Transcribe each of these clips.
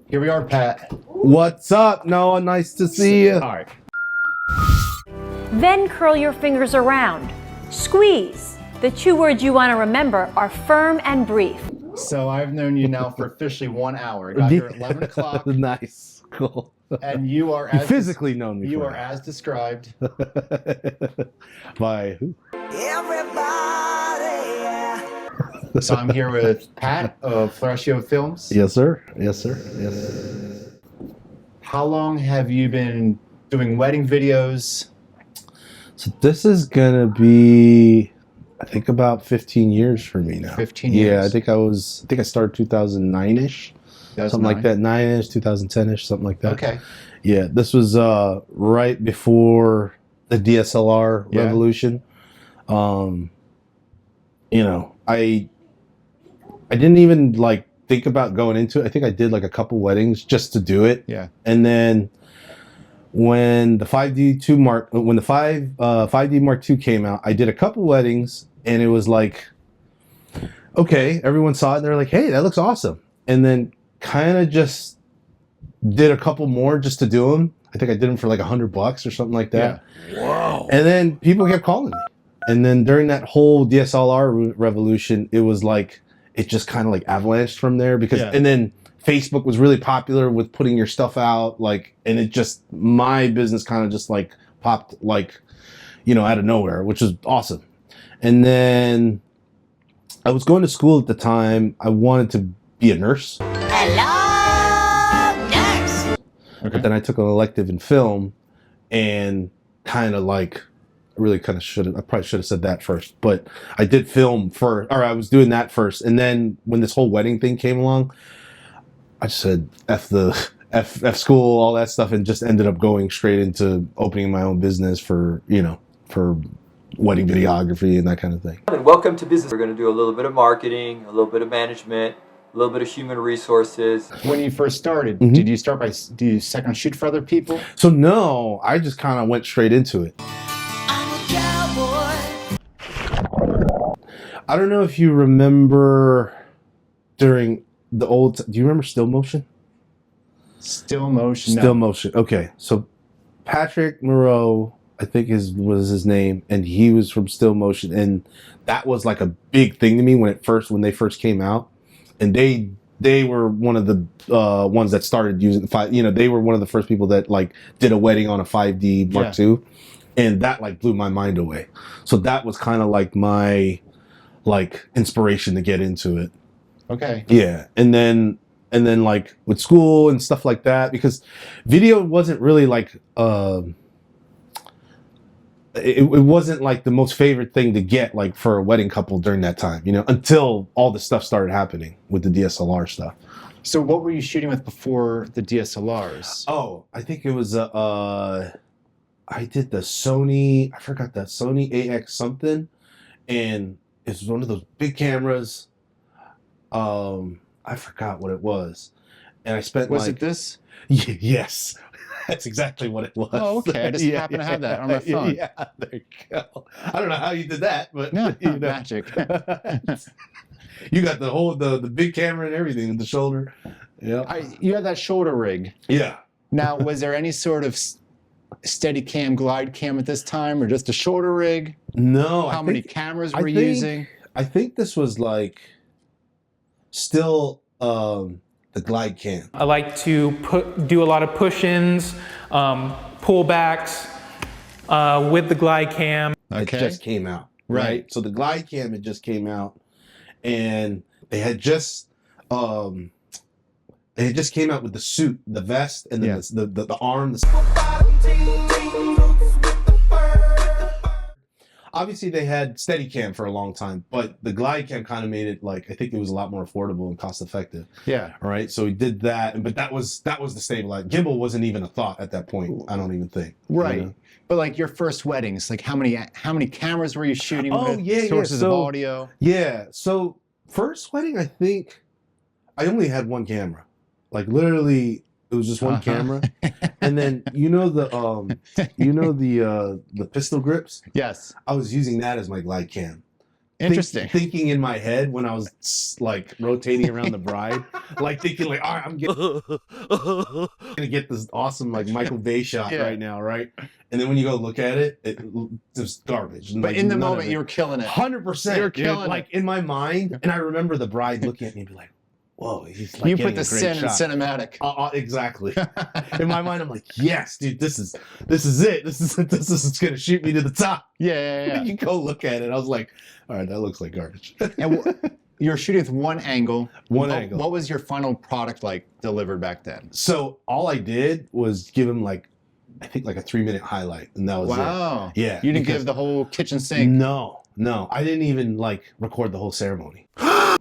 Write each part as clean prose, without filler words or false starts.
Here we are, Pat. What's up, Noah? Nice to see you. All right. Then curl your fingers around. Squeeze. The 2 words you want to remember are firm and brief. So I've known you now for officially 1 hour. I got here at 11 o'clock. Nice. Cool. And you are You as physically known me. You for are as described. By who? So I'm here with Pat of Florescio Films. Yes, sir. Yes, sir. Yes, sir. How long have you been doing wedding videos? So this is gonna be, I think, about 15 years for me now. 15 years. Yeah, I think I started 2009-ish. Something like that, 9-ish, 2010-ish, something like that. Okay. Yeah, this was right before the DSLR revolution. You know, I didn't even like think about going into it. I think I did like a couple weddings just to do it. Yeah. And then when the 5D Mark II came out, I did a couple weddings, and it was like, okay, everyone saw it and they're like, hey, that looks awesome. And then kind of just did a couple more just to do them. I think I did them for like $100 or something like that. Yeah. Whoa. And then people kept calling me. And then during that whole DSLR revolution, it was like, it just kind of like avalanched from there because, and then Facebook was really popular with putting your stuff out, like, and it just, my business kind of just like popped like, you know, out of nowhere, which was awesome. And then I was going to school at the time. I wanted to be a nurse. Hello, nurse. Okay. But then I took an elective in film and kind of like, I probably should have said that first, but I did film first, or I was doing that first. And then when this whole wedding thing came along, I said, F school, all that stuff, and just ended up going straight into opening my own business for, you know, for wedding videography and that kind of thing. And welcome to business. We're going to do a little bit of marketing, a little bit of management, a little bit of human resources. When you first started, did you start by, do you second shoot for other people? So no, I just kind of went straight into it. I don't know if you remember during the old, do you remember still motion? Still motion. Still motion. Okay. So Patrick Moreau, I think was his name, and he was from still motion. And that was like a big thing to me when they first came out. And they were one of the ones that started using the they were one of the first people that like did a wedding on a 5D Mark II. And that like blew my mind away. So that was kind of like my like inspiration to get into it. Okay. Yeah. And then like with school and stuff like that, because video wasn't really like it wasn't like the most favorite thing to get like for a wedding couple during that time, you know, until all the stuff started happening with the DSLR stuff. So what were you shooting with before the DSLRs? Oh, I think it was I did the Sony, I forgot that Sony AX something, and it's one of those big cameras. I forgot what it was, and I spent Was it this? Yes, that's exactly what it was. Oh, okay. I just happen to have that on my phone. Yeah, there you go. I don't know how you did that, but No, you know. magic. You got the whole the big camera and everything, the shoulder. Yeah. You had that shoulder rig. Yeah. Now, was there any sort of steady cam, glide cam at this time, or just a shoulder rig? No. How many cameras were you using? I think this was like still the glide cam. I like to do a lot of push-ins, pullbacks with the glide cam. Okay. It just came out, right? So the glide cam, it just came out, and they had just came out with the suit, the vest, and then the arm. Obviously, they had Steadicam for a long time, but the glide cam kind of made it like, I think it was a lot more affordable and cost effective. Yeah. All right. So we did that, but that was the stabilizer. Gimbal wasn't even a thought at that point. I don't even think. Right. You know? But like your first weddings, like how many cameras were you shooting with? Yeah, sources of audio. Yeah. So first wedding, I think I only had one camera. Like literally, it was just one camera, and then the pistol grips. Yes, I was using that as my glide cam, Interesting. Thinking in my head when I was like rotating around the bride, like thinking like, all right, I'm gonna get this awesome like Michael Bay shot right now, right? And then when you go look at it, it's just garbage. But in the moment, you were killing it. 100%. You were killing it. Like in my mind, and I remember the bride looking at me and be like, whoa, he's like you getting put the a great sin in shot. cinematic. Exactly. In my mind, I'm like, yes, dude, this is it. This is gonna shoot me to the top. Yeah. You go look at it. I was like, all right, that looks like garbage. And you were shooting with one angle. Angle. What was your final product like delivered back then? So all I did was give him like, I think like a 3-minute highlight, and that was Wow. it. Yeah. You didn't give the whole kitchen sink. No. I didn't even like record the whole ceremony. All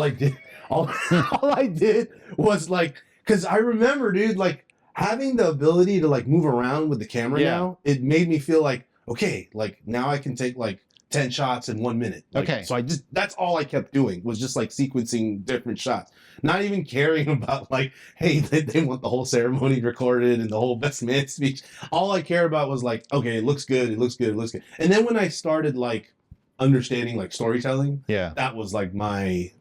I did was like, because I remember, dude, like having the ability to like move around with the camera now, it made me feel like, okay, like now I can take like 10 shots in 1 minute. Like, Okay. So that's all I kept doing was just like sequencing different shots. Not even caring about like, hey, they want the whole ceremony recorded and the whole best man speech. All I care about was like, okay, it looks good. And then when I started like understanding like storytelling, that was like my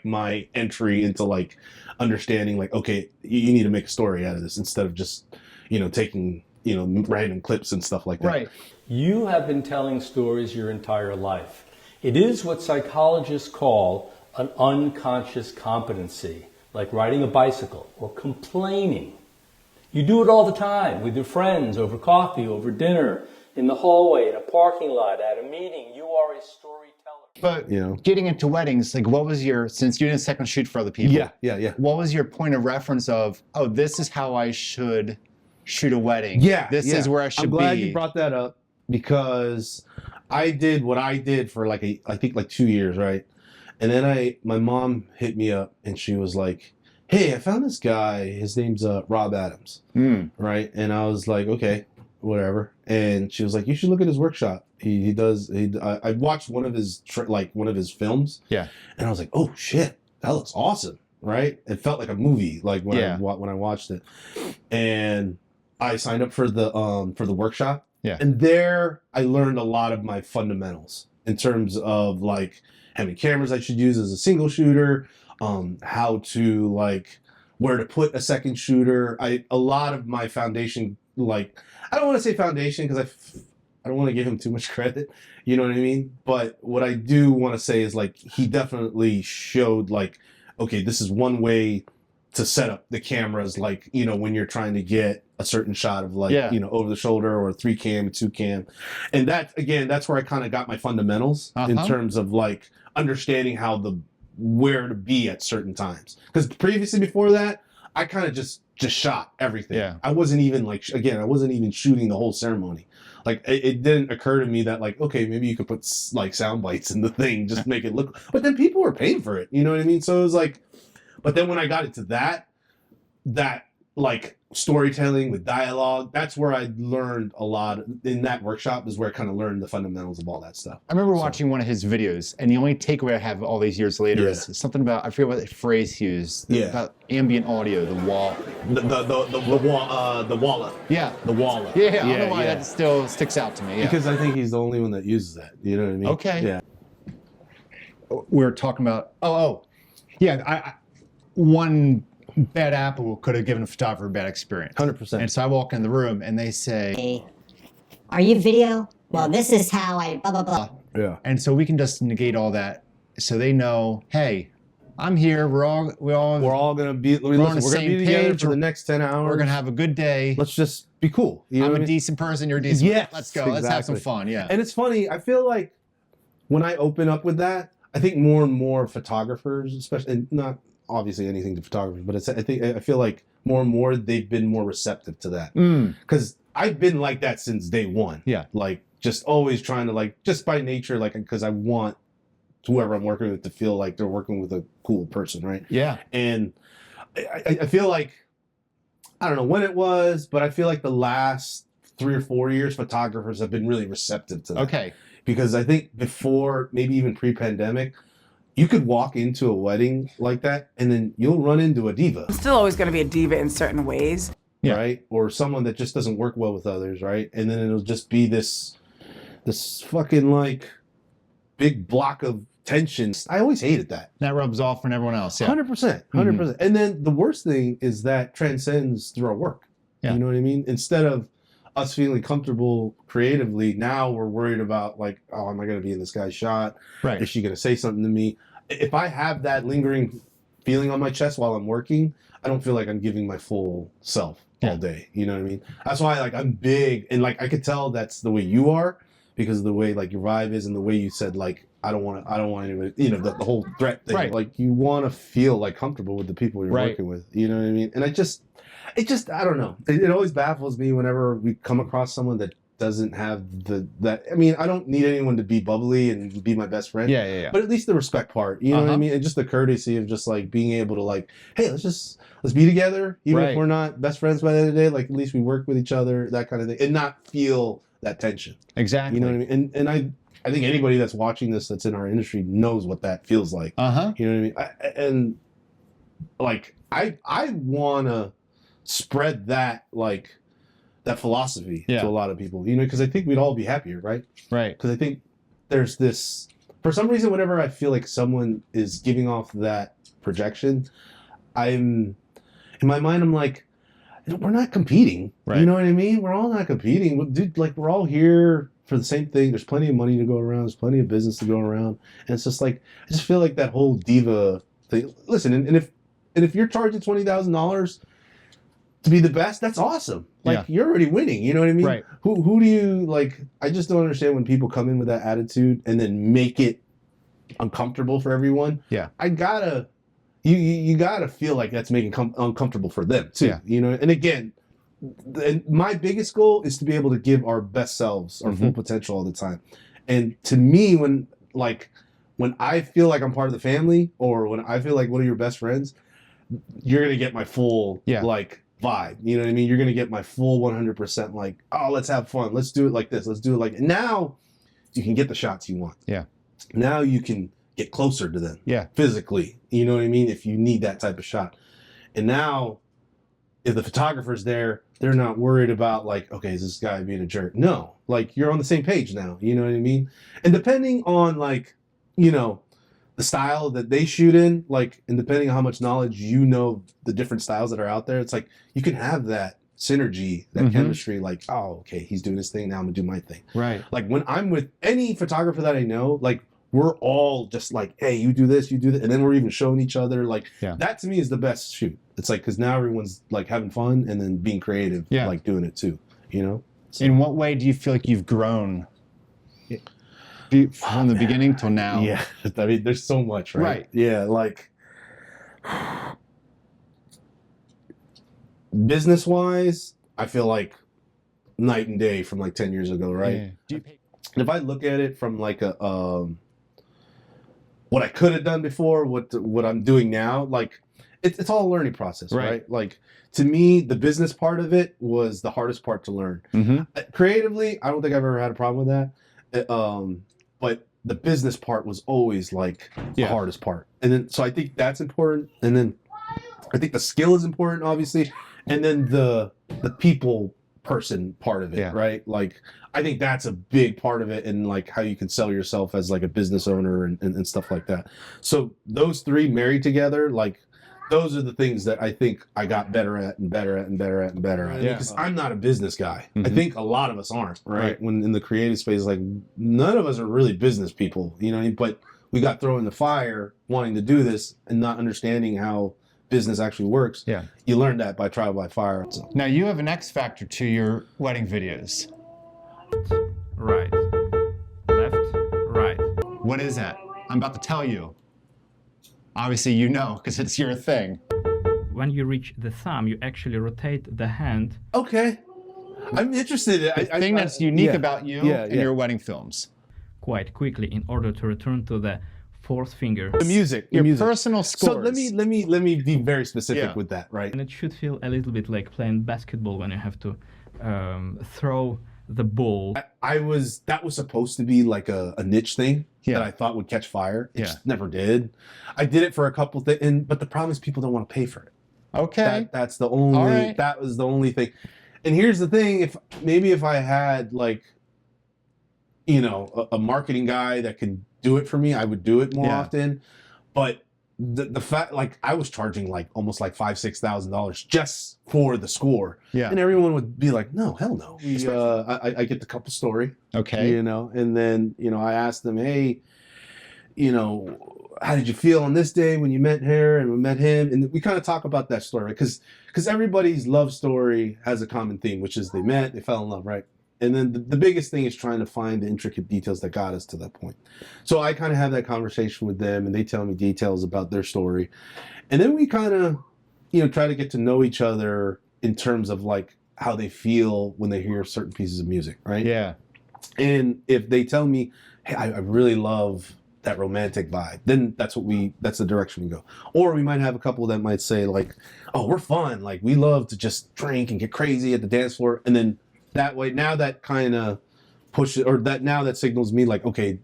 my entry into like understanding like, okay, you need to make a story out of this instead of just, taking, random clips and stuff like that. Right. You have been telling stories your entire life. It is what psychologists call an unconscious competency, like riding a bicycle or complaining. You do it all the time with your friends, over coffee, over dinner, in the hallway, in a parking lot, at a meeting. You are a storyteller. But getting into weddings, like what was since you did a second shoot for other people? Yeah. What was your point of reference of, oh, this is how I should shoot a wedding? This is where I should be. I'm glad you brought that up because I did what I did for like I think 2 years, right? And then my mom hit me up and she was like, hey, I found this guy, his name's Rob Adams, right? And I was like, okay, whatever. And she was like, you should look at his workshop. I watched one of his films. Yeah. And I was like, oh shit, that looks awesome, right? It felt like a movie, like when I watched it. And I signed up for the workshop. Yeah. And there I learned a lot of my fundamentals in terms of like how many cameras I should use as a single shooter, how to like where to put a second shooter. A lot of my foundation, like I don't want to say foundation because I don't want to give him too much credit, you know what I mean? But what I do want to say is like he definitely showed like, okay, this is one way to set up the cameras, like, when you're trying to get a certain shot of like, over the shoulder or 3 cam, 2 cam. And that's where I kind of got my fundamentals in terms of like understanding where to be at certain times. Because previously before that, I kind of just shot everything. Yeah. I wasn't even shooting the whole ceremony. Like it didn't occur to me that like, okay, maybe you could put like sound bites in the thing, just make it look, but then people were paying for it. You know what I mean? So it was like, but then when I got into that like storytelling with dialogue, that's where I learned a lot. In that workshop is where I kind of learned the fundamentals of all that stuff. I remember watching one of his videos, and the only takeaway I have all these years later is something about, I forget what phrase he used, about ambient audio, the wall. The walla. Yeah. The walla. Yeah, I don't know why that still sticks out to me. Yeah. Because I think he's the only one that uses that. You know what I mean? Okay. Yeah. We're talking about, I one bad apple could have given a photographer a bad experience. 100%. And so I walk in the room and they say, Hey, are you video? Well, this is how I blah, blah, blah. Yeah. And so we can just negate all that so they know, hey, I'm here. We're all gonna be. We're on the we're same gonna be together page. for the next 10 hours. We're gonna have a good day. Let's just be cool. You know I'm what I a mean? decent person. You're a decent. Yes, Let's go. Let's have some fun. Yeah. And it's funny. I feel like when I open up with that, I think more and more photographers, especially, and not obviously anything to photographers, but I feel like more and more they've been more receptive to that. Because I've been like that since day one. Yeah. Like just always trying to like, just by nature, like, because I want whoever I'm working with to feel like they're working with a cool person, right? Yeah. And I feel like, I don't know when it was, but I feel like the last 3 or 4 years, photographers have been really receptive to that. Okay. Because I think before, maybe even pre-pandemic, you could walk into a wedding like that and then you'll run into a diva. I'm still always going to be a diva in certain ways. Yeah. Right? Or someone that just doesn't work well with others, right? And then it'll just be this this fucking like big block of tension. I always hated that. That rubs off on everyone else. Yeah. 100%. And then the worst thing is that transcends through our work. Yeah. You know what I mean? Instead of us feeling comfortable creatively, now we're worried about like, oh, am I going to be in this guy's shot? Right. Is she going to say something to me? If I have that lingering feeling on my chest while I'm working, I don't feel like I'm giving my full self all day. You know what I mean? That's why like I'm big, and like I could tell that's the way you are because of the way like your vibe is and the way you said like I don't want anyone, you know, the whole threat thing. Right. Like you want to feel like comfortable with the people you're working with. You know what I mean? And it just I don't know. It always baffles me whenever we come across someone that doesn't have that. I mean, I don't need anyone to be bubbly and be my best friend. Yeah. But at least the respect part, you know what I mean? And just the courtesy of just like being able to like, hey, let's be together, even if we're not best friends by the end of the day. Like at least we work with each other, that kind of thing, and not feel that tension. Exactly. You know what I mean? And I think anybody that's watching this that's in our industry knows what that feels like. You know what I mean? And like I wanna spread that like that philosophy to a lot of people, you know, because I think we'd all be happier, right? Right. Because I think there's this, for some reason, whenever I feel like someone is giving off that projection, in my mind, I'm like, we're not competing. Right. You know what I mean? We're all not competing. Dude, like we're all here for the same thing. There's plenty of money to go around. There's plenty of business to go around. And it's just like, I just feel like that whole diva thing. Listen, and if you're charging $20,000 to be the best, that's awesome. Like you're already winning. You know what I mean? Right. Who do you like? I just don't understand when people come in with that attitude and then make it uncomfortable for everyone. Yeah. You gotta feel like that's making uncomfortable for them too. Yeah. You know. And again, my biggest goal is to be able to give our best selves, our full potential all the time. And to me, when I feel like I'm part of the family, or when I feel like one of your best friends, you're gonna get my full like vibe. You know what I mean? You're gonna get my full 100% like, oh, let's have fun. Let's do it like this. Let's do it like now. You can get the shots you want. Yeah. Now you can get closer to them. Yeah. Physically. You know what I mean? If you need that type of shot. And now, if the photographer's there, they're not worried about like, okay, is this guy being a jerk? No. Like you're on the same page now. You know what I mean? And depending on like, you know, the style that they shoot in, like, and depending on how much knowledge you know the different styles that are out there, it's like you can have that synergy, that chemistry, like, oh, okay, he's doing his thing, now I'm gonna do my thing. Right. Like when I'm with any photographer that I know, like we're all just like, hey, you do this, and then we're even showing each other. Like that to me is the best shoot. It's like because now everyone's like having fun and then being creative, like doing it too. You know. So, in what way do you feel like you've grown from the beginning till now? Yeah, I mean, there's so much, right? Right. Yeah, like business-wise, I feel like night and day from like 10 years ago, right? Yeah. And if I look at it from like a what I could have done before, what I'm doing now, like it's all a learning process, right? Like to me, the business part of it was the hardest part to learn. Creatively, I don't think I've ever had a problem with that. But the business part was always like the hardest part. And then, so I think that's important. And then I think the skill is important, obviously. And then the people person part of it, right? Like, I think that's a big part of it, and like how you can sell yourself as like a business owner and stuff like that. So those three married together, like those are the things that I think I got better at and better at and better at and better at. Because I'm not a business guy. I think a lot of us aren't, right? When in the creative space, like none of us are really business people, you know what I mean? But we got thrown in the fire wanting to do this and not understanding how business actually works. Yeah. You learn that by trial by fire. So. Now you have an X factor to your wedding videos. Right. Left, right. What is that? I'm about to tell you. Obviously you know, because it's your thing. When you reach the thumb, you actually rotate the hand. Okay. I'm interested. The thing that's unique about you and your wedding films. Quite quickly in order to return to the fourth finger. The music. Your music. personal scores. So let me be very specific with that, right? And it should feel a little bit like playing basketball when you have to throw the ball. That was supposed to be like a niche thing that I thought would catch fire. It just never did. I did it for a couple things, but the problem is people don't want to pay for it. Okay. That's the only, that was the only thing. And here's the thing, if I had like you know, a marketing guy that could do it for me, I would do it more often. But the fact, like, I was charging like almost like $5,000-6,000 just for the score. Yeah. And everyone would be like, no, hell no. I get the couple story. Okay. You know, and then, you know, I asked them, hey, you know, how did you feel on this day when you met her and we met him? And we kind of talk about that story, because everybody's love story has a common theme, which is they met, they fell in love, right? And then the biggest thing is trying to find the intricate details that got us to that point. So I kind of have that conversation with them, and they tell me details about their story. And then we kind of, you know, try to get to know each other in terms of like how they feel when they hear certain pieces of music, right? Yeah. And if they tell me, hey, I really love that romantic vibe, then that's the direction we go. Or we might have a couple that might say like, oh, we're fun. Like, we love to just drink and get crazy at the dance floor. And then that way, now that kind of pushes, or that signals me like, okay,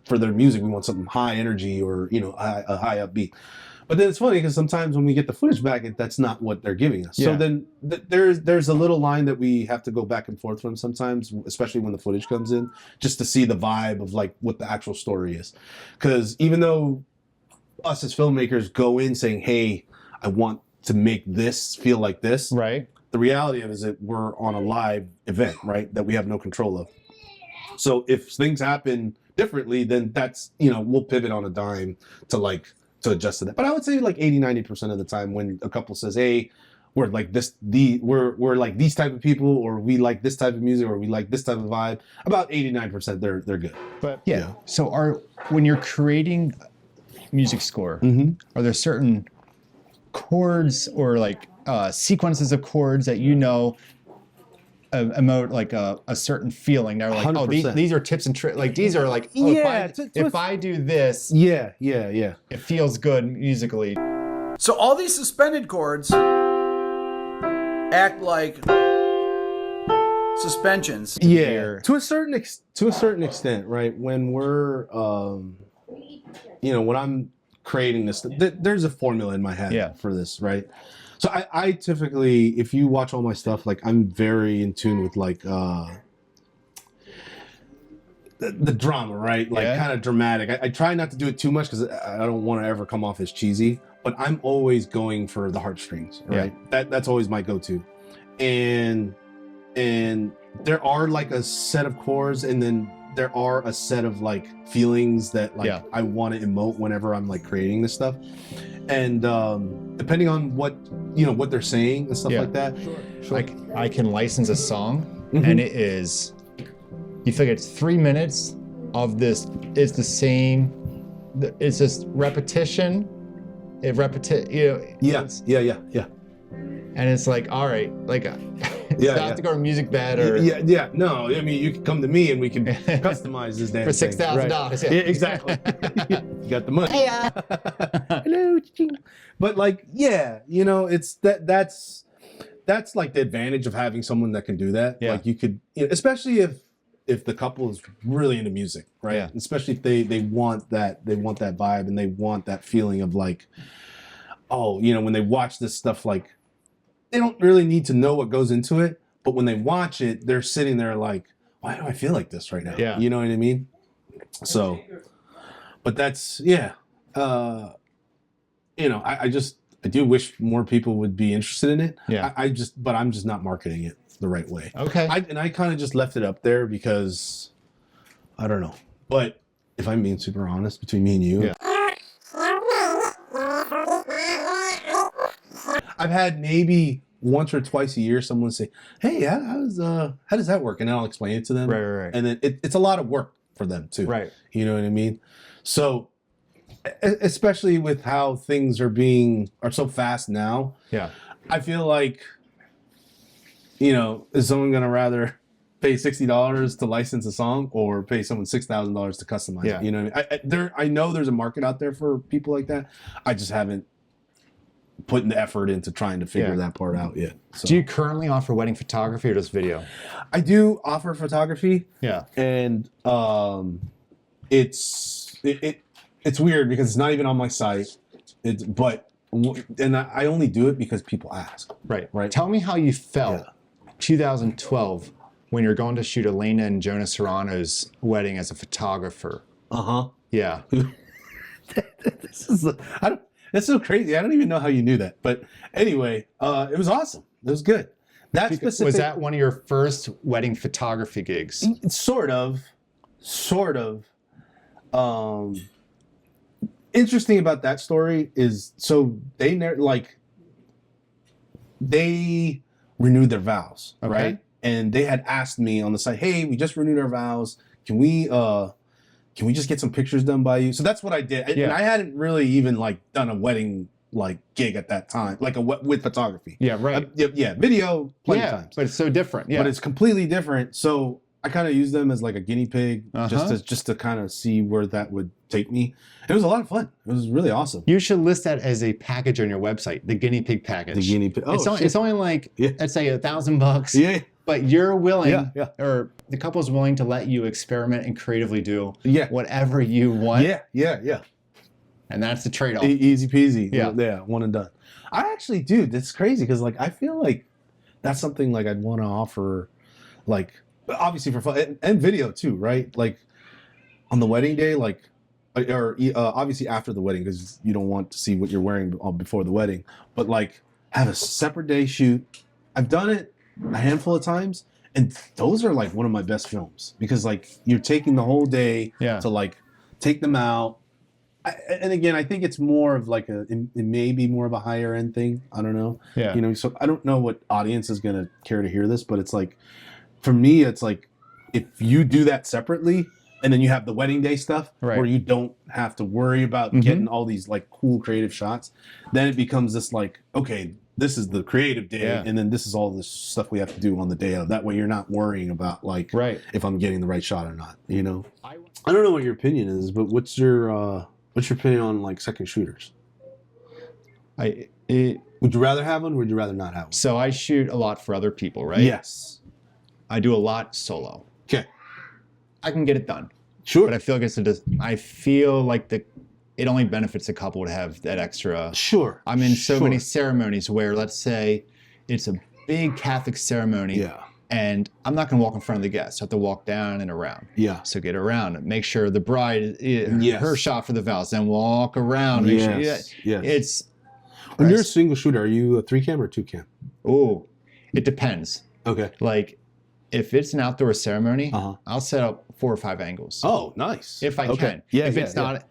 for their music, we want something high energy or, you know, a high upbeat. But then it's funny because sometimes when we get the footage back, that's not what they're giving us. So then there's a little line that we have to go back and forth from sometimes, especially when the footage comes in, just to see the vibe of like what the actual story is. Because even though us as filmmakers go in saying, hey, I want to make this feel like this, right? The reality of it is that we're on a live event, right? That we have no control of. So if things happen differently, then that's, you know, we'll pivot on a dime to adjust to that. But I would say like 80-90% of the time when a couple says, hey, we're like this, we're like these type of people, or we like this type of music, or we like this type of vibe, about 89% they're good. But yeah. So when you're creating music score, are there certain chords or like sequences of chords that you know emote like a certain feeling? They're like, 100%. Oh, these are tips and tricks. Like these are like, oh, if I do this, it feels good musically. So all these suspended chords act like suspensions. Yeah, to a certain extent, right? When we're, you know, when I'm creating this, there's a formula in my head for this, right? So I typically, if you watch all my stuff, like I'm very in tune with like the drama, right? Like kind of dramatic. I try not to do it too much because I don't want to ever come off as cheesy, but I'm always going for the heartstrings, right? That's always my go-to. And there are like a set of chords, and then there are a set of like feelings that like I want to emote whenever I'm like creating this stuff. And depending on what, you know, what they're saying and stuff like that. Like I can license a song and it is, you feel like it's 3 minutes of this is the same, it's just repetition. You know, yeah. And it's like, all right, like not have to go to music bed or no, I mean, you can come to me and we can customize this damn for $6,000. Yeah, exactly. You got the money. Hey, hello. But like, you know, it's that's like the advantage of having someone that can do that. Like you could, you know, especially if the couple is really into music, right? Especially if they want that vibe and they want that feeling of like, oh, you know, when they watch this stuff, like they don't really need to know what goes into it, but when they watch it, they're sitting there like, why do I feel like this right now? Yeah. You know what I mean? So, but that's, you know, I do wish more people would be interested in it. Yeah. But I'm just not marketing it the right way. Okay. I kind of just left it up there because I don't know. But if I'm being super honest between me and you, I've had maybe once or twice a year someone say, hey, how does that work? And I'll explain it to them. Right. And then it's a lot of work for them too. Right. You know what I mean? So especially with how things are so fast now. Yeah. I feel like, you know, is someone gonna rather pay $60 to license a song or pay someone $6,000 to customize it? You know what I mean? I know there's a market out there for people like that. I just haven't putting the effort into trying to figure that part out yet. So. Do you currently offer wedding photography or just video? I do offer photography. Yeah. And it's weird because it's not even on my site. And I only do it because people ask. Right. Tell me how you felt 2012 when you're going to shoot Elena and Jonah Serrano's wedding as a photographer. Yeah. That's so crazy. I don't even know how you knew that. But anyway, it was awesome. It was good. Was that one of your first wedding photography gigs? Sort of. Interesting about that story is, so they renewed their vows, right? And they had asked me on the site, hey, we just renewed our vows. Can we just get some pictures done by you? So that's what I did. And I hadn't really even done a wedding gig at that time, with photography. Yeah, right. Video plenty of times. But it's so different. Yeah. But it's completely different. So I kind of used them as a guinea pig, just to kind of see where that would take me. It was a lot of fun. It was really awesome. You should list that as a package on your website, the guinea pig package. The guinea pig. Oh, it's only let's say $1,000. Yeah. But you're willing, or the couple's willing to let you experiment and creatively do whatever you want. Yeah. And that's the trade-off. Easy peasy. Yeah. One and done. I actually do. That's crazy because I feel like that's something I'd want to offer, obviously for fun and video too, right? On the wedding day, or obviously after the wedding because you don't want to see what you're wearing before the wedding. But have a separate day shoot. I've done it a handful of times, and those are one of my best films because you're taking the whole day to take them out. And again, I think it's more of it may be more of a higher end thing. I don't know. Yeah. So I don't know what audience is gonna care to hear this, but it's for me, it's if you do that separately, and then you have the wedding day stuff where you don't have to worry about getting all these cool creative shots, then it becomes this okay, this is the creative day, and then this is all this stuff we have to do on the day of. That way, you're not worrying about if I'm getting the right shot or not. I don't know what your opinion is, but what's your opinion on second shooters? Would you rather have one? Or would you rather not have one? So I shoot a lot for other people, right? Yes. I do a lot solo. Okay. I can get it done. Sure. But I feel it only benefits a couple to have that extra. Sure. I'm in so many ceremonies where, let's say, it's a big Catholic ceremony. Yeah. And I'm not going to walk in front of the guests. I have to walk down and around. Yeah. So get around. Make sure the bride, her shot for the vows, then walk around. Make sure, it's. When you're a single shooter, are you a 3-cam or 2-cam? Oh, it depends. Okay. If it's an outdoor ceremony, I'll set up 4 or 5 angles. Oh, nice. If I can. Yeah, if it's not,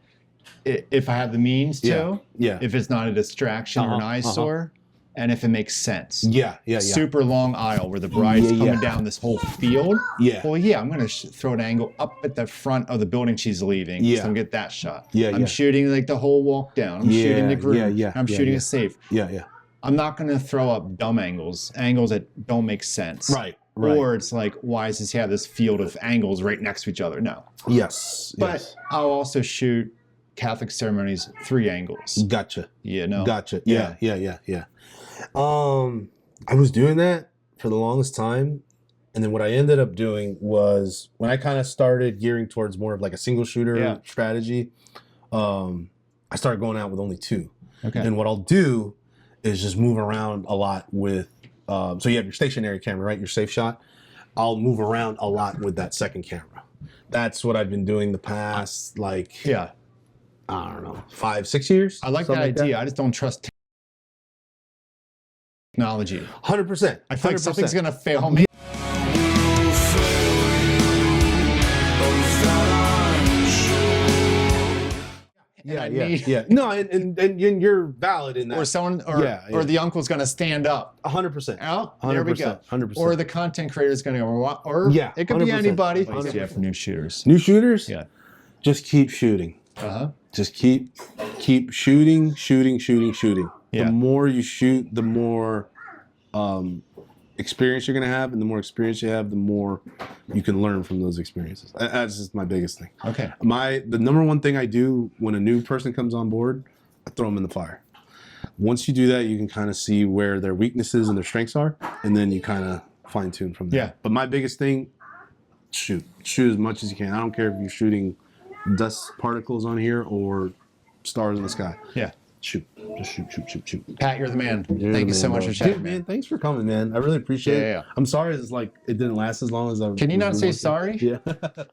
if I have the means to. Yeah. If it's not a distraction or an eyesore, and if it makes sense. Yeah. Super long aisle where the bride's coming down this whole field. Yeah. Well, I'm going to throw an angle up at the front of the building she's leaving. Yeah. So I'm get that shot. Yeah. I'm shooting the whole walk down. I'm shooting the groom. I'm shooting it safe. Yeah. I'm not going to throw up dumb angles that don't make sense. Right. Or it's why does this have this field of angles right next to each other? No. Yes. But I'll also shoot Catholic ceremonies 3 angles. Gotcha. Gotcha. Yeah. I was doing that for the longest time. And then what I ended up doing was when I kind of started gearing towards more of a single shooter strategy, I started going out with only 2. Okay. And what I'll do is just move around a lot with, so you have your stationary camera, right? Your safe shot. I'll move around a lot with that second camera. That's what I've been doing the past, I don't know, 5-6 years. I like that idea. I just don't trust technology. 100%. I feel like something's going to fail me. Yeah. No, and you're valid in that. Or someone, or the uncle's going to stand up. 100%. Oh, there we go. 100%. Or the content creator is going to go, or it could be 100%. anybody. What do you have for new shooters? New shooters? Yeah. Just keep shooting. Just keep shooting. Yeah. The more you shoot, the more experience you're going to have, and the more experience you have, the more you can learn from those experiences. That's just my biggest thing. Okay. The number one thing I do when a new person comes on board, I throw them in the fire. Once you do that, you can kind of see where their weaknesses and their strengths are, and then you kind of fine tune from there. Yeah. But my biggest thing, shoot as much as you can. I don't care if you're shooting dust particles on here or stars in the sky. Yeah. Shoot. Just shoot. Pat, you're the man. You're Thank the you so man, much bro. for chatting, Dude, man. man, thanks for coming, man. I really appreciate it. Yeah. I'm sorry it's like it didn't last as long as I Can you not was say wanting to. sorry? Yeah.